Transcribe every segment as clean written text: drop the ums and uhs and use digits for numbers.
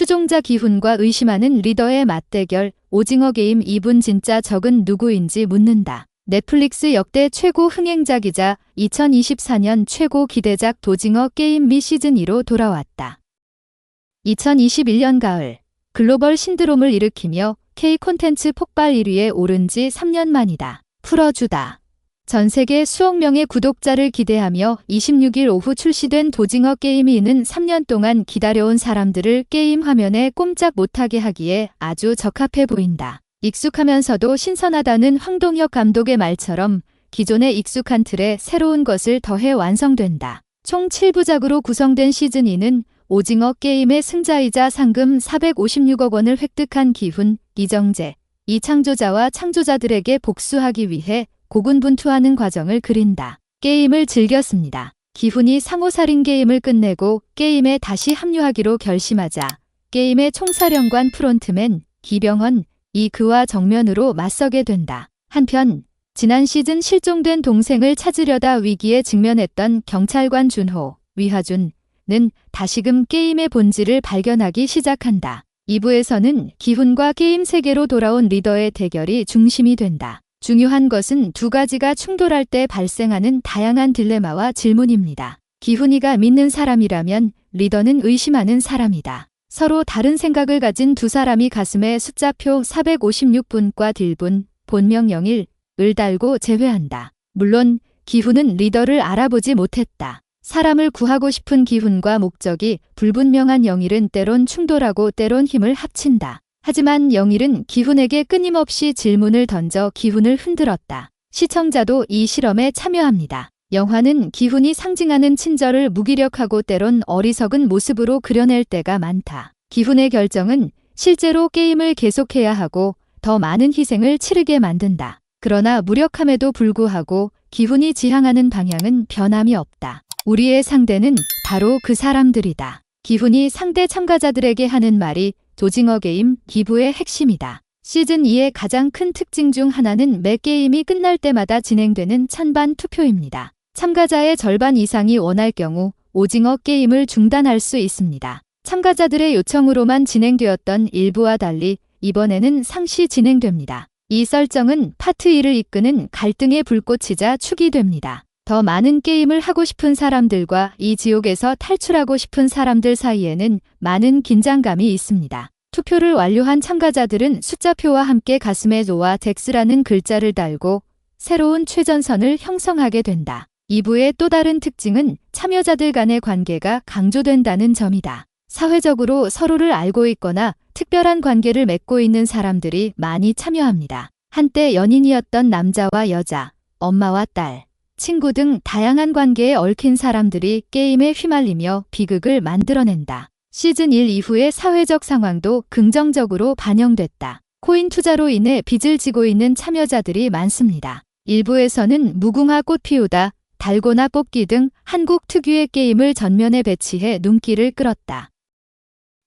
추종자 기훈과 의심하는 리더의 맞대결. 오징어 게임 2분 진짜 적은 누구인지 묻는다. 넷플릭스 역대 최고 흥행작이자 2024년 최고 기대작 오징어 게임 미 시즌2로 돌아왔다. 2021년 가을 글로벌 신드롬을 일으키며 K 콘텐츠 폭발 1위에 오른 지 3년 만이다. 풀어주다. 전 세계 수억 명의 구독자를 기대하며 26일 오후 출시된 오징어 게임이 이는 3년 동안 기다려온 사람들을 게임 화면에 꼼짝 못하게 하기에 아주 적합해 보인다. 익숙하면서도 신선하다는 황동혁 감독의 말처럼 기존의 익숙한 틀에 새로운 것을 더해 완성된다. 총 7부작으로 구성된 시즌2는 오징어 게임의 승자이자 상금 456억 원을 획득한 기훈, 이정재, 이 창조자와 창조자들에게 복수하기 위해 고군분투하는 과정을 그린다. 게임을 즐겼습니다. 기훈이 상호살인 게임을 끝내고 게임에 다시 합류하기로 결심하자 게임의 총사령관 프론트맨 기병헌, 이 그와 정면으로 맞서게 된다. 한편 지난 시즌 실종된 동생을 찾으려다 위기에 직면했던 경찰관 준호, 위하준은 다시금 게임의 본질을 발견하기 시작한다. 2부에서는 기훈과 게임 세계로 돌아온 리더의 대결이 중심이 된다. 중요한 것은 두 가지가 충돌할 때 발생하는 다양한 딜레마와 질문입니다. 기훈이가 믿는 사람이라면 리더는 의심하는 사람이다. 서로 다른 생각을 가진 두 사람이 가슴에 숫자표 456분과 딜분, 본명 01을 달고 제외한다. 물론 기훈은 리더를 알아보지 못했다. 사람을 구하고 싶은 기훈과 목적이 불분명한 01은 때론 충돌하고 때론 힘을 합친다. 하지만 01은 기훈에게 끊임없이 질문을 던져 기훈을 흔들었다. 시청자도 이 실험에 참여합니다. 영화는 기훈이 상징하는 친절을 무기력하고 때론 어리석은 모습으로 그려낼 때가 많다. 기훈의 결정은 실제로 게임을 계속해야 하고 더 많은 희생을 치르게 만든다. 그러나 무력함에도 불구하고 기훈이 지향하는 방향은 변함이 없다. 우리의 상대는 바로 그 사람들이다. 기훈이 상대 참가자들에게 하는 말이 오징어 게임 기부의 핵심이다. 시즌2의 가장 큰 특징 중 하나는 매 게임이 끝날 때마다 진행되는 찬반 투표입니다. 참가자의 절반 이상이 원할 경우 오징어 게임을 중단할 수 있습니다. 참가자들의 요청으로만 진행되었던 일부와 달리 이번에는 상시 진행됩니다. 이 설정은 파트 1을 이끄는 갈등의 불꽃이자 축이 됩니다. 더 많은 게임을 하고 싶은 사람들과 이 지옥에서 탈출하고 싶은 사람들 사이에는 많은 긴장감이 있습니다. 투표를 완료한 참가자들은 숫자표와 함께 가슴에 노아 덱스라는 글자를 달고 새로운 최전선을 형성하게 된다. 2부의 또 다른 특징은 참여자들 간의 관계가 강조된다는 점이다. 사회적으로 서로를 알고 있거나 특별한 관계를 맺고 있는 사람들이 많이 참여합니다. 한때 연인이었던 남자와 여자, 엄마와 딸, 친구 등 다양한 관계에 얽힌 사람들이 게임에 휘말리며 비극을 만들어낸다. 시즌 1 이후의 사회적 상황도 긍정적으로 반영됐다. 코인 투자로 인해 빚을 지고 있는 참여자들이 많습니다. 일부에서는 무궁화 꽃 피우다, 달고나 뽑기 등 한국 특유의 게임을 전면에 배치해 눈길을 끌었다.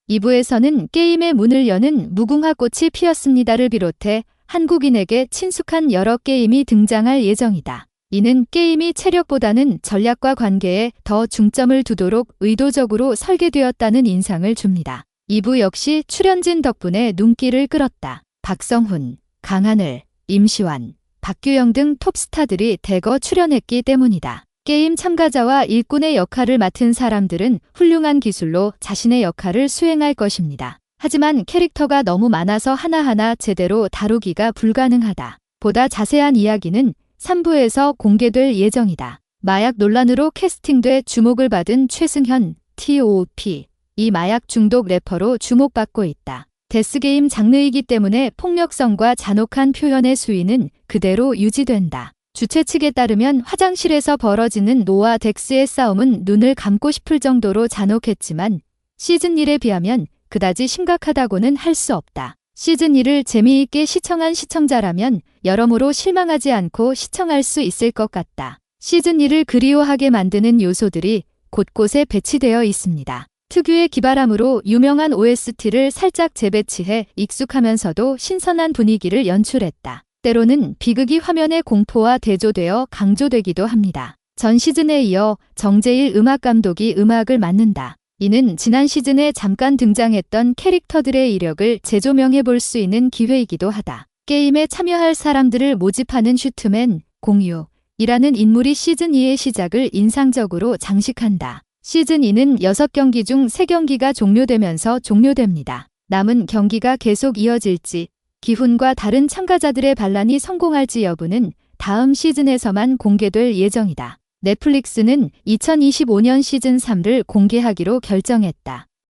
2부에서는 게임의 문을 여는 무궁화 꽃이 피었습니다를 비롯해 한국인에게 친숙한 여러 게임이 등장할 예정이다. 이는 게임이 체력보다는 전략과 관계에 더 중점을 두도록 의도적으로 설계되었다는 인상을 줍니다. 2부 역시 출연진 덕분에 눈길을 끌었다. 박성훈, 강하늘, 임시완, 박규영 등 톱스타들이 대거 출연했기 때문이다. 게임 참가자와 일꾼의 역할을 맡은 사람들은 훌륭한 기술로 자신의 역할을 수행할 것입니다. 하지만 캐릭터가 너무 많아서 하나하나 제대로 다루기가 불가능하다. 보다 자세한 이야기는 3부에서 공개될 예정이다. 마약 논란으로 캐스팅돼 주목을 받은 최승현, T.O.P. 이 마약 중독 래퍼로 주목받고 있다. 데스게임 장르이기 때문에 폭력성과 잔혹한 표현의 수위는 그대로 유지된다. 주최 측에 따르면 화장실에서 벌어지는 노아 덱스의 싸움은 눈을 감고 싶을 정도로 잔혹했지만 시즌1에 비하면 그다지 심각하다고는 할 수 없다. 시즌1을 재미있게 시청한 시청자라면 여러모로 실망하지 않고 시청할 수 있을 것 같다. 시즌1을 그리워하게 만드는 요소들이 곳곳에 배치되어 있습니다. 특유의 기발함으로 유명한 OST를 살짝 재배치해 익숙하면서도 신선한 분위기를 연출했다. 때로는 비극이 화면에 공포와 대조되어 강조되기도 합니다. 전 시즌에 이어 정재일 음악감독이 음악을 맡는다. 이는 지난 시즌에 잠깐 등장했던 캐릭터들의 이력을 재조명해 볼 수 있는 기회이기도 하다. 게임에 참여할 사람들을 모집하는 슈트맨, 공유이라는 인물이 시즌2의 시작을 인상적으로 장식한다. 시즌2는 6경기 중 3경기가 종료되면서 종료됩니다. 남은 경기가 계속 이어질지, 기훈과 다른 참가자들의 반란이 성공할지 여부는 다음 시즌에서만 공개될 예정이다. 넷플릭스는 2025년 시즌3를 공개하기로 결정했다.